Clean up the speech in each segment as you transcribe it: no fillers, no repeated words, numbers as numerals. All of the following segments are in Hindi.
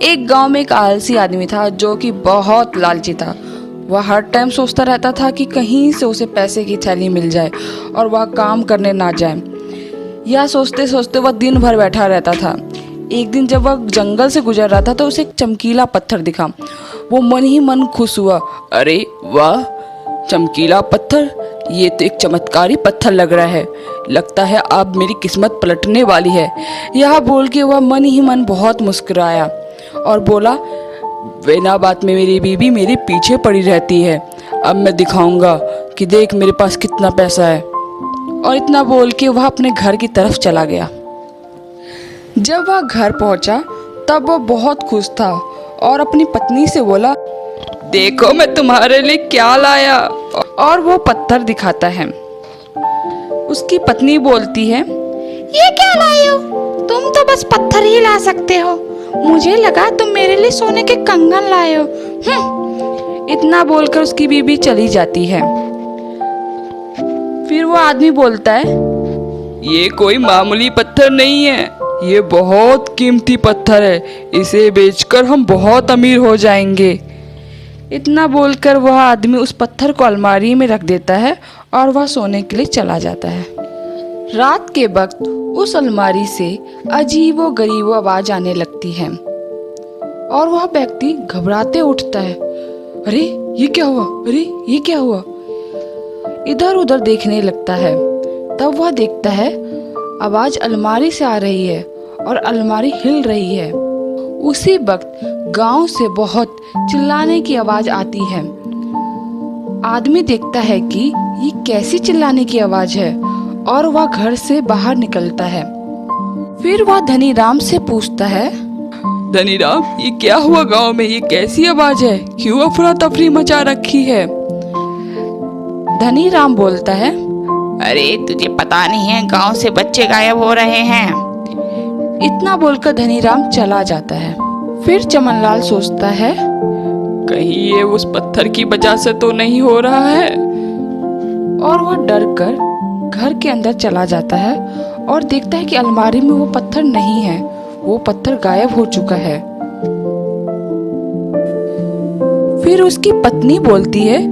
एक गांव में एक आलसी आदमी था जो कि बहुत लालची था। वह हर टाइम सोचता रहता था कि कहीं से उसे पैसे की थैली मिल जाए और वह काम करने ना जाए। यह सोचते सोचते वह दिन भर बैठा रहता था। एक दिन जब वह जंगल से गुजर रहा था तो उसे एक चमकीला पत्थर दिखा। वो मन ही मन खुश हुआ। अरे वाह, चमकीला पत्थर, ये तो एक चमत्कारी पत्थर लग रहा है। लगता है अब मेरी किस्मत पलटने वाली है। यह बोल के वह मन ही मन बहुत मुस्कुराया और बोला, बिना बात में मेरी बीवी मेरे पीछे पड़ी रहती है। अब मैं दिखाऊंगा कि देख मेरे पास कितना पैसा है। और इतना बोल के वह अपने घर की तरफ चला गया। जब वह घर पहुंचा तब वह बहुत खुश था और अपनी पत्नी से बोला, देखो मैं तुम्हारे लिए क्या लाया। और वो पत्थर दिखाता है। उसकी पत्नी बोलती है, ये क्या लाए हो? तुम तो बस पत्थर ही ला सकते हो। मुझे लगा तुम मेरे लिए सोने के कंगन लाए हो। इतना बोलकर उसकी बीवी चली जाती है। फिर वो आदमी बोलता है, ये कोई मामूली पत्थर नहीं है, ये बहुत कीमती पत्थर है। इसे बेचकर हम बहुत अमीर हो जाएंगे। इतना बोलकर वह आदमी उस पत्थर को अलमारी में रख देता है और वह सोने के लिए चला जाता है। रात के वक्त उस अलमारी से अजीबो गरीबो आवाज आने लगती है और वह व्यक्ति घबराते उठता है। अरे ये क्या हुआ? अरे ये क्या हुआ? इधर उधर देखने लगता है। तब वह देखता है आवाज अलमारी से आ रही है और अलमारी हिल रही है। उसी वक्त गांव से बहुत चिल्लाने की आवाज आती है। आदमी देखता है कि ये कैसी चिल्लाने की आवाज है और वह घर से बाहर निकलता है। फिर वह धनी राम से पूछता है, धनी राम, ये क्या हुआ गांव में? ये कैसी आवाज है? क्यों अफरा तफरी मचा रखी है? धनी राम बोलता है, अरे तुझे पता नहीं है, गांव से बच्चे गायब हो रहे हैं। इतना बोलकर धनी राम चला जाता है। फिर चमनलाल सोचता है, कहीं ये उस पत्थर की वजह से तो नहीं हो रहा है। और वह डर कर घर के अंदर चला जाता है और देखता है कि अलमारी में वो पत्थर नहीं है, वो पत्थर गायब हो चुका है। फिर उसकी पत्नी बोलती है,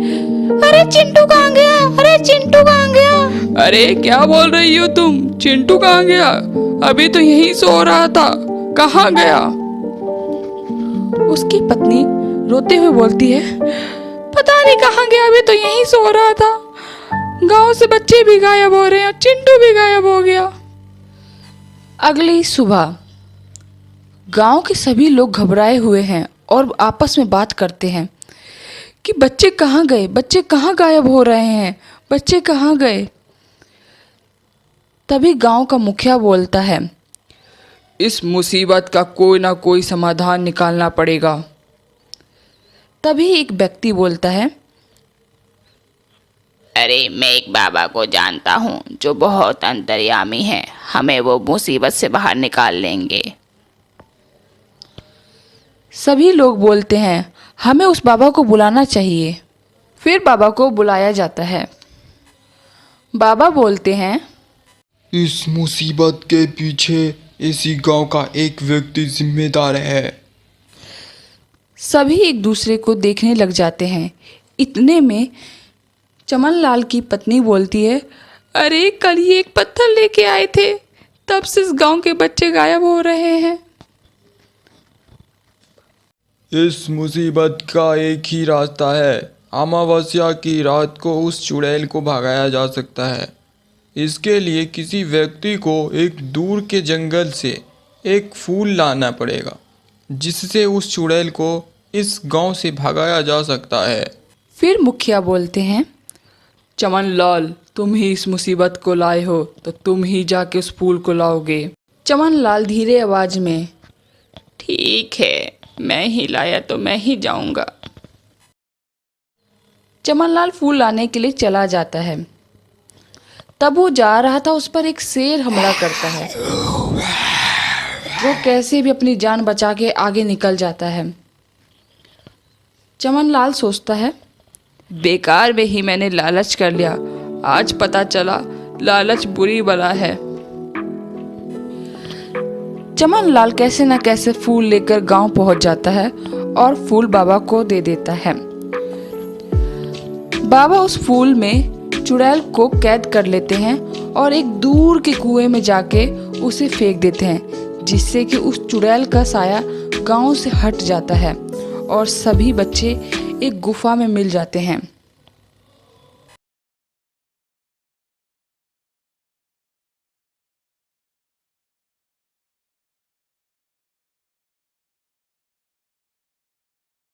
अरे चिंटू कहाँ गया? अरे चिंटू कहाँ गया? अरे क्या बोल रही हो तुम? चिंटू कहाँ गया? अभी तो यहीं सो रहा था, कहाँ गया? उसकी पत्नी रोते हुए बोलती है, पता नहीं कहाँ गया, अभी तो यहीं सो रहा था। गांव से बच्चे भी गायब हो रहे हैं और चिंटू भी गायब हो गया। अगली सुबह गांव के सभी लोग घबराए हुए हैं और आपस में बात करते हैं कि बच्चे कहाँ गए, बच्चे कहाँ गायब हो रहे हैं, बच्चे कहाँ गए। तभी गांव का मुखिया बोलता है, इस मुसीबत का कोई ना कोई समाधान निकालना पड़ेगा। तभी एक व्यक्ति बोलता है, अरे मैं एक बाबा को जानता हूँ जो बहुत अंतर्यामी है, हमें वो मुसीबत से बाहर निकाल लेंगे। सभी लोग बोलते हैं, हमें उस बाबा को बुलाना चाहिए। फिर बाबा को बुलाया जाता है। बाबा बोलते हैं, इस मुसीबत के पीछे इसी गांव का एक व्यक्ति जिम्मेदार है। सभी एक दूसरे को देखने लग जाते हैं। इतने में चमनलाल की पत्नी बोलती है, अरे कल ही एक पत्थर लेके आए थे, तब से इस गांव के बच्चे गायब हो रहे हैं। इस मुसीबत का एक ही रास्ता है। अमावस्या की रात को उस चुड़ैल को भगाया जा सकता है। इसके लिए किसी व्यक्ति को एक दूर के जंगल से एक फूल लाना पड़ेगा, जिससे उस चुड़ैल को इस गांव से भगाया जा सकता है। फिर मुखिया बोलते हैं, चमनलाल, तुम ही इस मुसीबत को लाए हो तो तुम ही जाके उस फूल को लाओगे। चमनलाल धीरे आवाज में, ठीक है, मैं ही लाया तो मैं ही जाऊंगा। चमनलाल फूल लाने के लिए चला जाता है। तब वो जा रहा था, उस पर एक शेर हमला करता है। वो कैसे भी अपनी जान बचा के आगे निकल जाता है। चमनलाल सोचता है, बेकार में ही मैंने लालच कर लिया, आज पता चला लालच बुरी बला है। चमन लाल कैसे न कैसे फूल लेकर गांव पहुंच जाता है और फूल बाबा को दे देता है। बाबा उस फूल में चुड़ैल को कैद कर लेते हैं और एक दूर के कुएं में जाके उसे फेंक देते हैं, जिससे कि उस चुड़ैल का साया गांव से हट जाता है और सभी बच्चे एक गुफा में मिल जाते हैं।